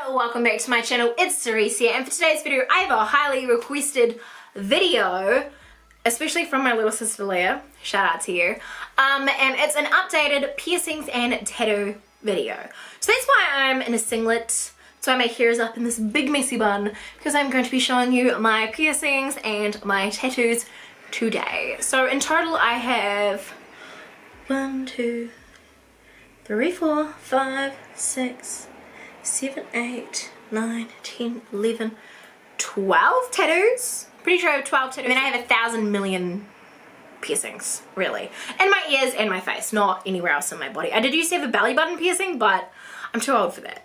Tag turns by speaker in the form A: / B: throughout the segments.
A: Welcome back to my channel. It's Cerise here, and for today's video I have a highly requested video, especially from my little sister Leah. Shout out to you. And it's an updated piercings and tattoo video. So that's why I'm in a singlet. So my hair is up in this big messy bun because I'm going to be showing you my piercings and my tattoos today. So in total I have 1, 2, 3, 4, 5, 6, 7, 8, 9, 10, 11, 12 tattoos. Pretty sure I have 12 tattoos. And then I have 1,000 million piercings, really. In my ears and my face, not anywhere else in my body. I did used to have a belly button piercing, but I'm too old for that.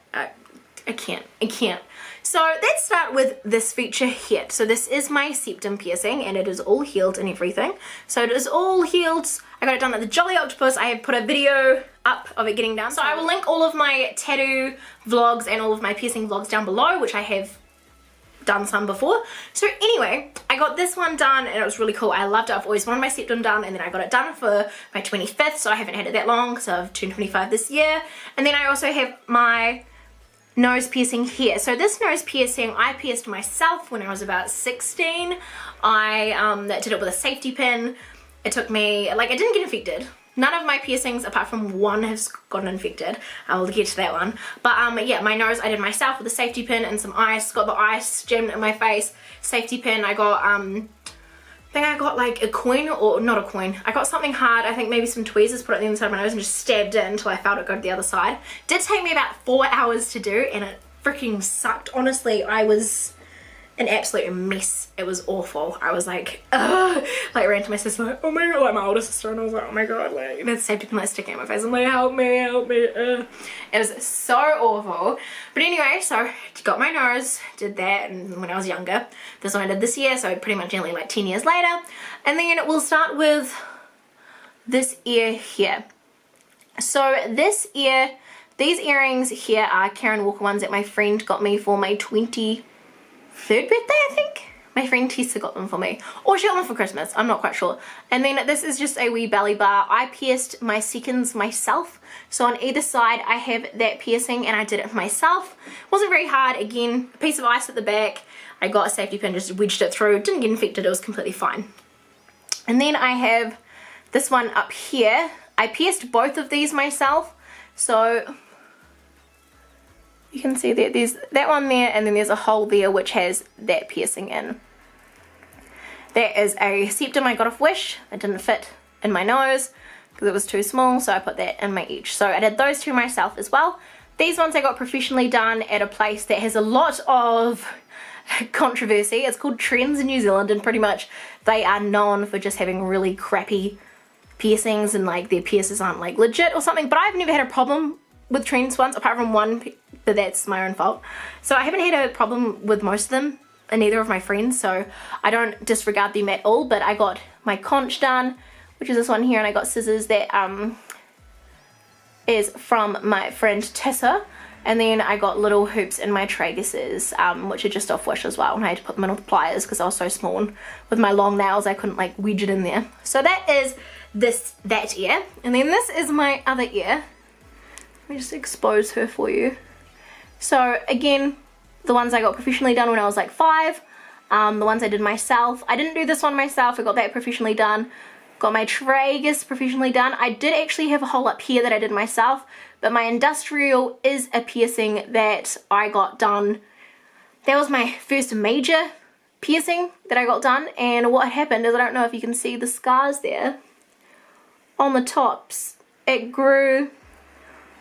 A: I can't. So let's start with this feature here. So this is my septum piercing and it is all healed and everything. So it is all healed. I got it done at the Jolly Octopus. I have put a video up of it getting done. So I will link all of my tattoo vlogs and all of my piercing vlogs down below, which I have done some before. So anyway, I got this one done and it was really cool. I loved it. I've always wanted my septum done, and then I got it done for my 25th, so I haven't had it that long, so I've turned 25 this year. And then I also have my nose piercing here. So this nose piercing I pierced myself when I was about 16. I did it with a safety pin. It took me, like, it didn't get infected. None of my piercings apart from one has gotten infected. I will get to that one. But yeah, my nose I did myself with a safety pin and some ice. Got the ice jammed in my face. Safety pin. I got I think I got like a coin, or not a coin. I got something hard. I think maybe some tweezers, put it on the inside of my nose and just stabbed it until I felt it go to the other side. Did take me about 4 hours to do and it freaking sucked. Honestly, I was an absolute mess. It was awful. I was like, ugh. Like, ran to my sister, like, oh my god, like my older sister, and I was like, oh my god, like, the safety pin like sticking in my face. I'm like, help me, help me. It was so awful. But anyway, so got my nose, did that, and when I was younger. This one I did this year, so pretty much nearly like 10 years later. And then we'll start with this ear here. So this ear, these earrings here are Karen Walker ones that my friend got me for my 23rd birthday, I think. My friend Tessa got them for me, or she got them for Christmas, I'm not quite sure. And then this is just a wee belly bar. I pierced my seconds myself, so on either side I have that piercing and I did it myself. Wasn't very hard. Again, a piece of ice at the back. I got a safety pin, just wedged it through. Didn't get infected, it was completely fine. And then I have this one up here. I pierced both of these myself, so you can see that there's that one there, and then there's a hole there which has that piercing in. That is a septum I got off Wish. It didn't fit in my nose because it was too small, so I put that in my each. So I did those two myself as well. These ones I got professionally done at a place that has a lot of controversy. It's called Trends in New Zealand, and pretty much they are known for just having really crappy piercings and like their piercers aren't like legit or something. But I've never had a problem with Trends ones, apart from one, but that's my own fault. So I haven't had a problem with most of them, and neither of my friends, so I don't disregard them at all. But I got my conch done, which is this one here, and I got scissors that is from my friend Tessa. And then I got little hoops in my traguses, which are just off Wish as well, and I had to put them in with pliers because I was so small, and with my long nails I couldn't like wedge it in there. So that is that ear. And then this is my other ear. Let me just expose her for you. So again, the ones I got professionally done when I was like 5. The ones I did myself. I didn't do this one myself. I got that professionally done. Got my tragus professionally done. I did actually have a hole up here that I did myself, but my industrial is a piercing that I got done. That was my first major piercing that I got done, and what happened is, I don't know if you can see the scars there on the tops. It grew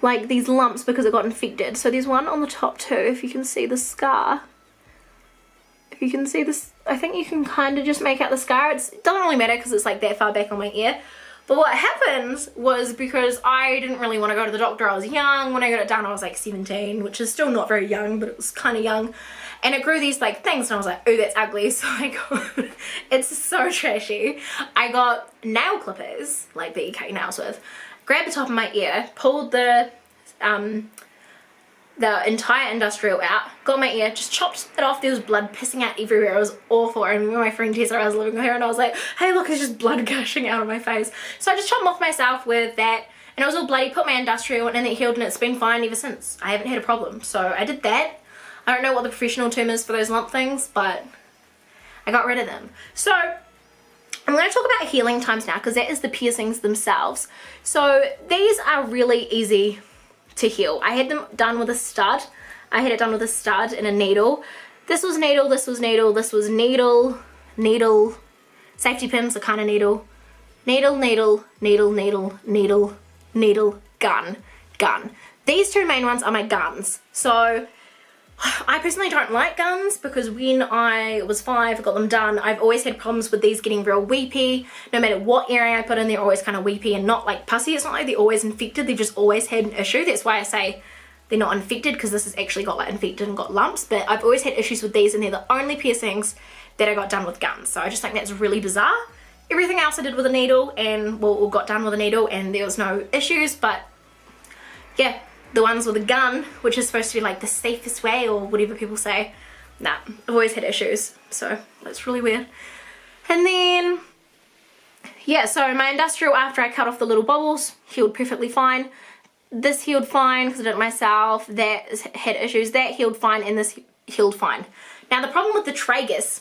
A: like these lumps because it got infected. So there's one on the top too, if you can see the scar. If you can see this, I think you can kind of just make out the scar. It doesn't really matter because it's like that far back on my ear. But what happened was, because I didn't really want to go to the doctor, I was young. When I got it done I was like 17, which is still not very young, but it was kind of young. And it grew these like things, and I was like, oh, that's ugly. So I got, it's so trashy. I got nail clippers, like that you cut your nails with. Grabbed the top of my ear, pulled the entire industrial out, got my ear, just chopped it off. There was blood pissing out everywhere. It was awful. I remember my friend Tessa, I was living with her, and I was like, hey look, there's just blood gushing out of my face. So I just chopped them off myself with that, and it was all bloody, put my industrial in, and it healed, and it's been fine ever since. I haven't had a problem. So I did that. I don't know what the professional term is for those lump things, but I got rid of them. So I'm going to talk about healing times now, because that is the piercings themselves. So these are really easy to heal. I had them done with a stud. I had it done with a stud and a needle. This was needle, this was needle, this was needle, needle, safety pins, a kind of needle, needle, needle, needle, needle, needle, needle, gun, gun. These two main ones are my guns. So I personally don't like guns, because when I was 5, I got them done, I've always had problems with these getting real weepy. No matter what area I put in, they're always kind of weepy and not like pussy. It's not like they're always infected, they've just always had an issue. That's why I say they're not infected, because this has actually got like infected and got lumps, but I've always had issues with these, and they're the only piercings that I got done with guns. So I just think that's really bizarre. Everything else I did with a needle, and well, got done with a needle, and there was no issues. But yeah, the ones with a gun, which is supposed to be like the safest way or whatever people say, nah, I've always had issues, so that's really weird. And then yeah, so my industrial, after I cut off the little bubbles, healed perfectly fine. This healed fine because I did it myself. That had issues. That healed fine, and this healed fine. Now the problem with the tragus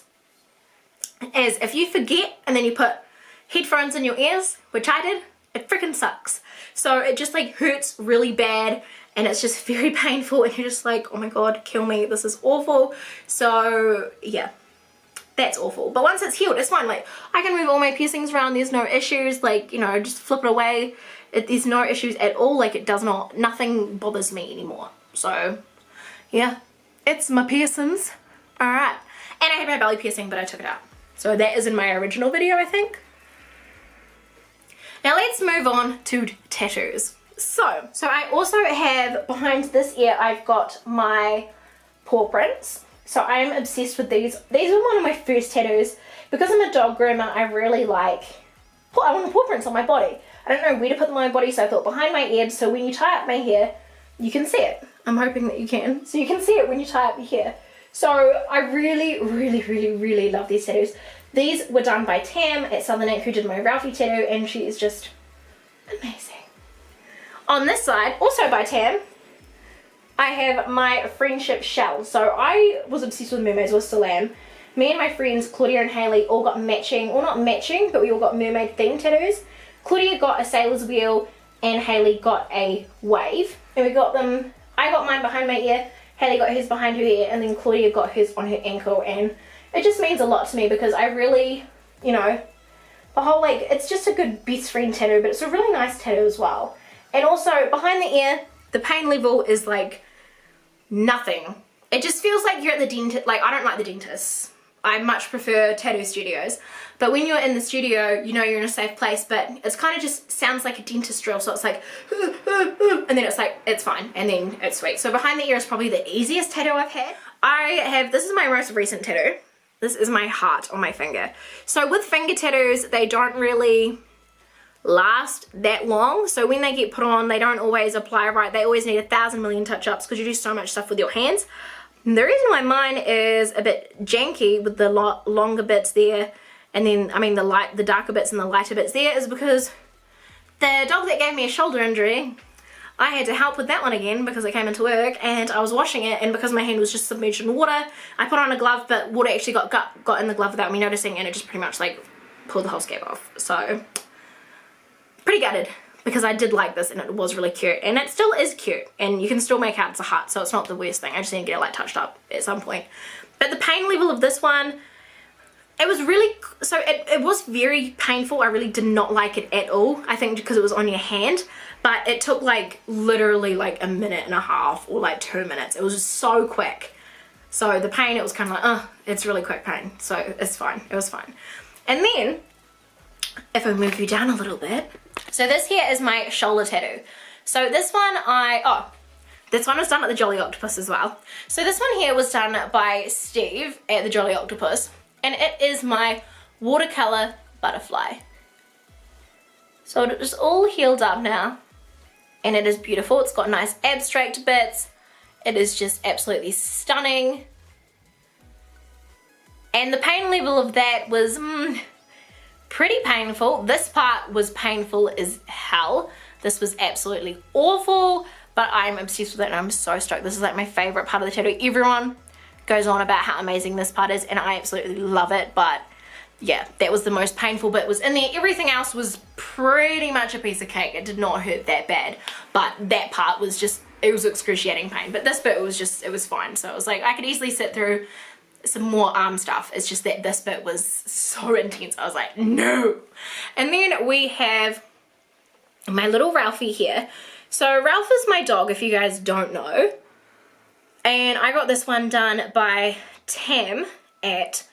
A: is if you forget and then you put headphones in your ears, which I did, it freaking sucks. So it just like hurts really bad, and it's just very painful, and you're just like, oh my god, kill me, this is awful. So yeah, that's awful. But once it's healed, it's fine. Like, I can move all my piercings around, there's no issues. Like, you know, just flip it away. There's no issues at all. Like, it does not, nothing bothers me anymore. So yeah, it's my piercings. Alright, and I had my belly piercing, but I took it out. So that is in my original video, I think. Now let's move on to tattoos. So I also have, behind this ear, I've got my paw prints. So I'm obsessed with these. These were one of my first tattoos. Because I'm a dog groomer, I really like, I want paw prints on my body. I don't know where to put them on my body, so I thought behind my ear, so when you tie up my hair, you can see it. I'm hoping that you can. So you can see it when you tie up your hair. So I really, really, really, really love these tattoos. These were done by Tam at Southern Ink, who did my Ralphie tattoo, and she is just amazing. On this side, also by Tam, I have my friendship shell. So I was obsessed with mermaids, or still am. Me and my friends, Claudia and Hayley, all got matching, or not matching, but we all got mermaid themed tattoos. Claudia got a sailor's wheel, and Hayley got a wave. And we got them, I got mine behind my ear, Hayley got hers behind her ear, and then Claudia got hers on her ankle. And it just means a lot to me, because I really, you know, the whole, like, it's just a good best friend tattoo, but it's a really nice tattoo as well. And also, behind the ear, the pain level is like nothing. It just feels like you're at the dentist. Like, I don't like the dentists. I much prefer tattoo studios. But when you're in the studio, you know you're in a safe place, but it's kind of just sounds like a dentist drill. So it's like, and then it's like, it's fine, and then it's sweet. So behind the ear is probably the easiest tattoo I've had. This is my most recent tattoo. This is my heart on my finger. So with finger tattoos, they don't really last that long. So when they get put on, they don't always apply right. They always need 1,000 million touch-ups, because you do so much stuff with your hands. And the reason why mine is a bit janky with the longer bits there, and then, I mean, the darker bits and the lighter bits there, is because the dog that gave me a shoulder injury, I had to help with that one again because I came into work and I was washing it, and because my hand was just submerged in water, I put on a glove, but water actually got in the glove without me noticing, and it just pretty much like pulled the whole scab off. So pretty gutted, because I did like this and it was really cute, and it still is cute, and you can still make out it's a heart, so it's not the worst thing. I just need to get it like touched up at some point. But the pain level of this one, it was really, so it was very painful. I really did not like it at all. I think because it was on your hand, but it took like literally like 1.5 minutes or like 2 minutes. It was just so quick. So the pain, it was kind of like, it's really quick pain. So it's fine, it was fine. And then, if I move you down a little bit, so this here is my shoulder tattoo. So this one this one was done at the Jolly Octopus as well. So this one here was done by Steve at the Jolly Octopus, and it is my watercolor butterfly. So it is all healed up now, and it is beautiful. It's got nice abstract bits. It is just absolutely stunning. And the pain level of that was pretty painful. This part was painful as hell. This was absolutely awful, but I'm obsessed with it and I'm so stoked. This is like my favorite part of the tattoo. Everyone goes on about how amazing this part is and I absolutely love it, but yeah, that was the most painful bit was in there. Everything else was pretty much a piece of cake. It did not hurt that bad, but that part was just, it was excruciating pain. But this bit was just, it was fine. So it was like, I could easily sit through some more arm stuff. It's just that this bit was so intense. I was like, no. And then we have my little Ralphie here. So Ralph is my dog, if you guys don't know. And I got this one done by Tam at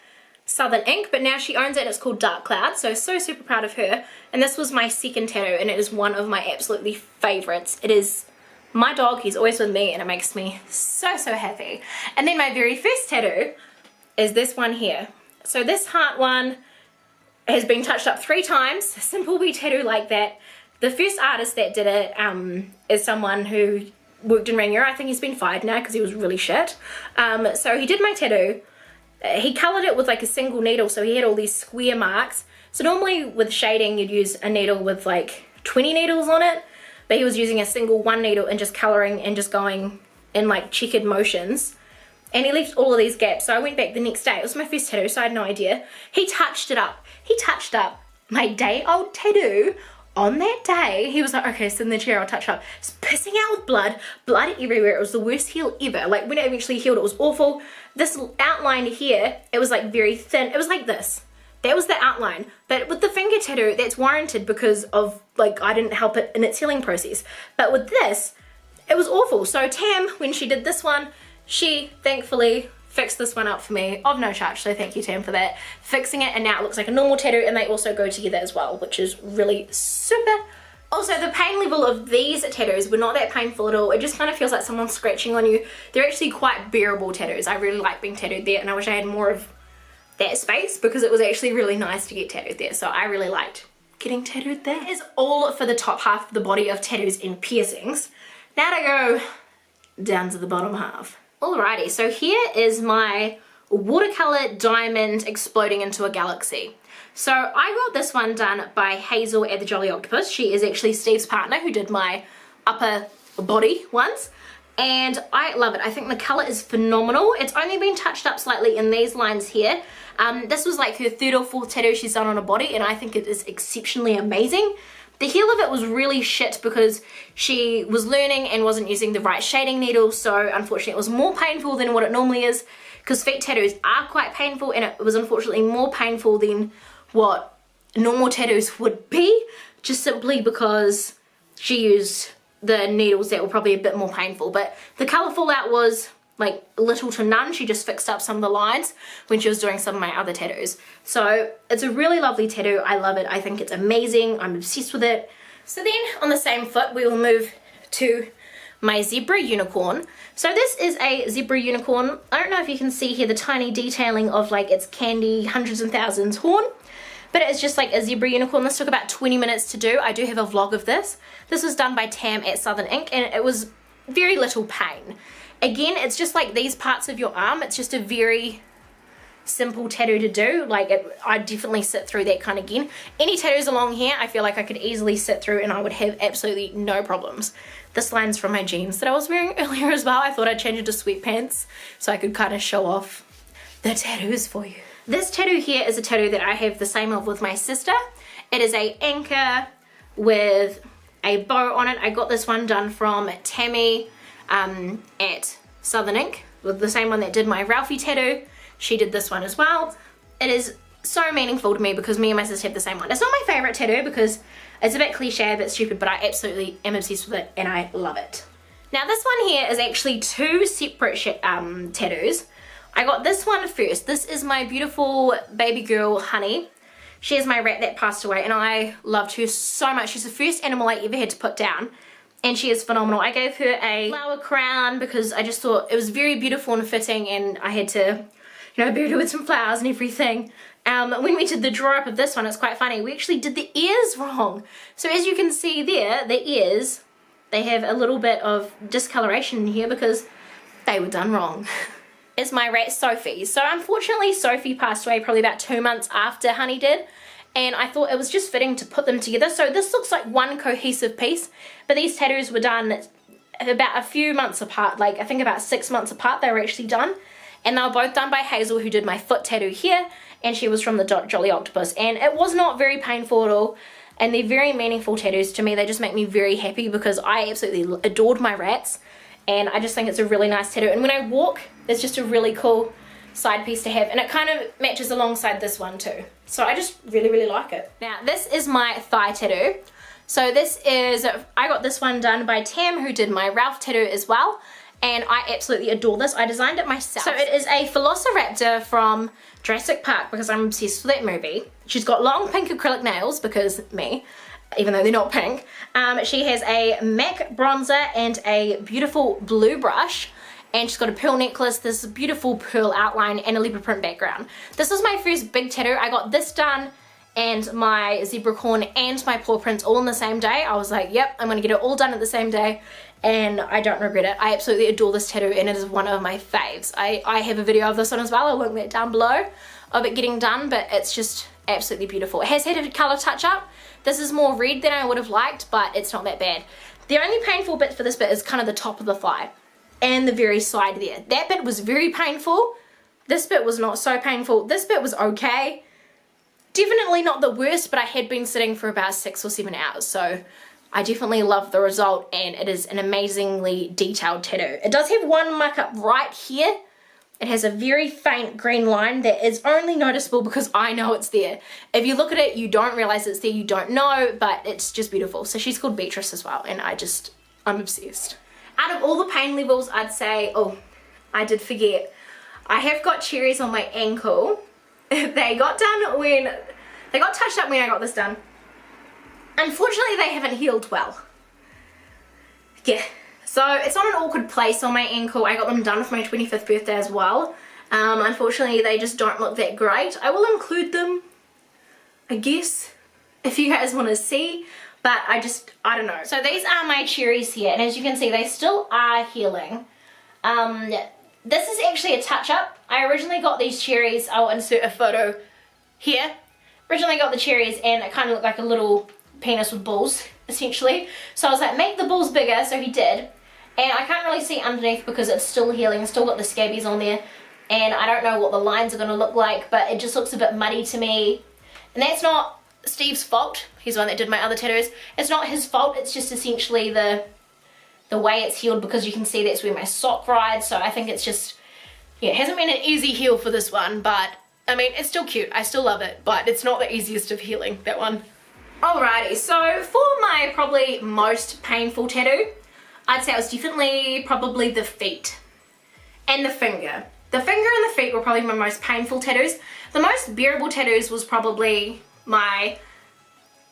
A: Southern Ink, but now she owns it and it's called Dark Cloud, so super proud of her. And this was my second tattoo and it is one of my absolutely favorites. It is my dog, he's always with me and it makes me so happy. And then my very first tattoo is this one here. So this heart one has been touched up 3 times, a simple wee tattoo like that. The first artist that did it is someone who worked in Rangiora. I think he's been fired now because he was really shit. So he did my tattoo. He coloured it with like a single needle, so he had all these square marks. So normally with shading you'd use a needle with like 20 needles on it, but he was using a single 1 needle and just colouring and just going in like checkered motions. And he left all of these gaps, so I went back the next day. It was my first tattoo, so I had no idea. He touched it up. He touched up my day-old tattoo on that day. He was like, okay, sit in the chair, I'll touch up. It's pissing out with blood everywhere. It was the worst heal ever. Like when it eventually healed, it was awful. This outline here, it was like very thin. It was like this. That was the outline. But with the finger tattoo, that's warranted because of like, I didn't help it in its healing process. But with this, it was awful. So Tam, when she did this one, she thankfully fixed this one up for me of no charge, so thank you Tam for that, fixing it, and now it looks like a normal tattoo and they also go together as well, which is really super. Also, the pain level of these tattoos were not that painful at all. It just kind of feels like someone's scratching on you. They're actually quite bearable tattoos. I really like being tattooed there and I wish I had more of that space because it was actually really nice to get tattooed there, so I really liked getting tattooed there. That is all for the top half of the body of tattoos and piercings. Now to go down to the bottom half. Alrighty, so here is my watercolor diamond exploding into a galaxy. So I got this one done by Hazel at the Jolly Octopus. She is actually Steve's partner who did my upper body ones. And I love it. I think the color is phenomenal. It's only been touched up slightly in these lines here. This was like her 3rd or 4th tattoo she's done on a body and I think it is exceptionally amazing. The heel of it was really shit because she was learning and wasn't using the right shading needle, so unfortunately it was more painful than what it normally is because feet tattoos are quite painful and it was unfortunately more painful than what normal tattoos would be, just simply because she used the needles that were probably a bit more painful. But the colour fallout was like little to none. She just fixed up some of the lines when she was doing some of my other tattoos. So it's a really lovely tattoo. I love it. I think it's amazing. I'm obsessed with it. So then on the same foot, we will move to my zebra unicorn. So this is a zebra unicorn. I don't know if you can see here the tiny detailing of like its candy hundreds and thousands horn, but it's just like a zebra unicorn. This took about 20 minutes to do. I do have a vlog of this. This was done by Tam at Southern Ink and it was very little pain. Again, it's just like these parts of your arm. It's just a very simple tattoo to do. Like I definitely sit through that kind again. Any tattoos along here, I feel like I could easily sit through and I would have absolutely no problems. This line's from my jeans that I was wearing earlier as well. I thought I'd change it to sweatpants so I could kind of show off the tattoos for you. This tattoo here is a tattoo that I have the same of with my sister. It is a anchor with a bow on it. I got this one done from Tammy at Southern Ink, with the same one that did my Ralphie tattoo. She did this one as well. It is so meaningful to me because me and my sister have the same one. It's not my favorite tattoo because it's a bit cliche, a bit stupid, but I absolutely am obsessed with it and I love it. Now this one here is actually 2 separate tattoos. I got this one first. This is my beautiful baby girl Honey. She is my rat that passed away and I loved her so much. She's the first animal I ever had to put down. And she is phenomenal. I gave her a flower crown because I just thought it was very beautiful and fitting and I had to, you know, bury her with some flowers and everything. When we did the draw up of this one, it's quite funny. We actually did the ears wrong. So as you can see there, the ears, they have a little bit of discoloration in here because they were done wrong. It's my rat Sophie. So unfortunately Sophie passed away probably about 2 months after Honey did. And I thought it was just fitting to put them together. So this looks like one cohesive piece, but these tattoos were done about a few months apart, like I think about 6 months apart they were actually done. And they were both done by Hazel, who did my foot tattoo here, and she was from the Jolly Octopus. And it was not very painful at all, and they're very meaningful tattoos to me. They just make me very happy because I absolutely adored my rats, and I just think it's a really nice tattoo. And when I walk, it's just a really cool side piece to have, and it kind of matches alongside this one too. So I just really, really like it. Now, this is my thigh tattoo. So this is, I got this one done by Tam, who did my Ralph tattoo as well. And I absolutely adore this. I designed it myself. So it is a Philostoraptor from Jurassic Park because I'm obsessed with that movie. She's got long pink acrylic nails because me, even though they're not pink. She has a MAC bronzer and a beautiful blue brush. And she's got a pearl necklace, this beautiful pearl outline, and a leopard print background. This is my first big tattoo. I got this done and my zebra corn and my paw prints all in the same day. I was like, yep, I'm gonna get it all done at the same day. And I don't regret it. I absolutely adore this tattoo, and it is one of my faves. I have a video of this one as well. I'll link that down below of it getting done, but it's just absolutely beautiful. It has had a color touch up. This is more red than I would have liked, but it's not that bad. The only painful bit for this bit is kind of the top of the thigh and the very side there. That bit was very painful. This bit was not so painful. This bit was okay. Definitely not the worst, but I had been sitting for about 6 or 7 hours, so I definitely love the result, and it is an amazingly detailed tattoo. It does have one mark up right here. It has a very faint green line that is only noticeable because I know it's there. If you look at it, you don't realize it's there, you don't know, but it's just beautiful. So she's called Beatrice as well, and I'm obsessed. Out of all the pain levels, I'd say, oh, I did forget. I have got cherries on my ankle. They got touched up when I got this done. Unfortunately, they haven't healed well. Yeah, so it's on an awkward place on my ankle. I got them done for my 25th birthday as well. Unfortunately, they just don't look that great. I will include them, I guess, if you guys want to see, but I don't know. So these are my cherries here, and as you can see, they still are healing. This is actually a touch-up. I originally got these cherries, I'll insert a photo here. Originally got the cherries, and it kind of looked like a little penis with balls, essentially. So I was like, make the balls bigger, so he did. And I can't really see underneath because it's still healing, still got the scabies on there. And I don't know what the lines are gonna look like, but it just looks a bit muddy to me. And that's not Steve's fault. He's the one that did my other tattoos. It's not his fault, it's just essentially the way it's healed, because you can see that's where my sock rides. So I think it's just, yeah, it hasn't been an easy heal for this one, but I mean, it's still cute. I still love it, but it's not the easiest of healing, that one. Alrighty, so for my probably most painful tattoo, I'd say it was definitely probably the feet and the finger. The finger and the feet were probably my most painful tattoos. The most bearable tattoos was probably my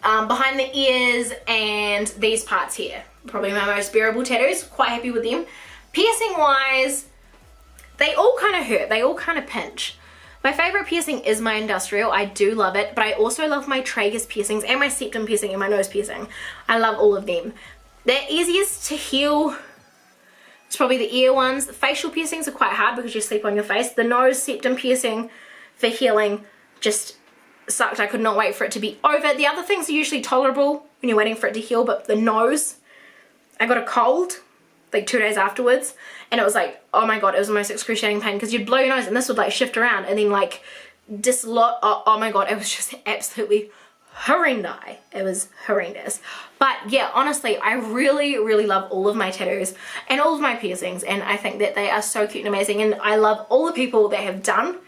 A: behind the ears and these parts here. Probably my most bearable tattoos, quite happy with them. Piercing wise, they all kind of hurt, they all kind of pinch. My favorite piercing is my industrial. I do love it, but I also love my tragus piercings and my septum piercing and my nose piercing. I love all of them. The easiest to heal is probably the ear ones. The facial piercings are quite hard because you sleep on your face. The nose septum piercing for healing just sucked. I could not wait for it to be over. The other things are usually tolerable when you're waiting for it to heal, but the nose, I got a cold like 2 days afterwards, and it was like, oh my god, it was the most excruciating pain because you'd blow your nose and this would like shift around and then like dislodge. Oh my god, it was just absolutely horrendous. It was horrendous. But yeah, honestly, I really, really love all of my tattoos and all of my piercings, and I think that they are so cute and amazing, and I love all the people that have done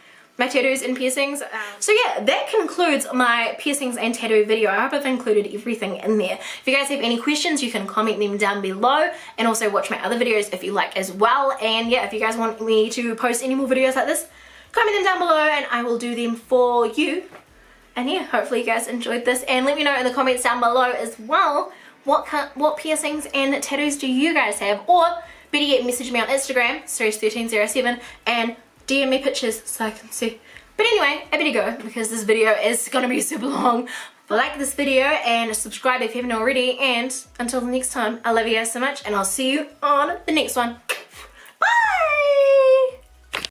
A: my tattoos and piercings. So yeah, that concludes my piercings and tattoo video. I hope I've included everything in there. If you guys have any questions, you can comment them down below, and also watch my other videos if you like as well. And yeah, if you guys want me to post any more videos like this, comment them down below and I will do them for you. And yeah, hopefully you guys enjoyed this, and let me know in the comments down below as well what piercings and tattoos do you guys have, or better yet, message me on Instagram, Cerise1307, and DM me pictures so I can see. But anyway, I better go because this video is gonna be super long. Like this video and subscribe if you haven't already, and until the next time, I love you guys so much, and I'll see you on the next one. Bye!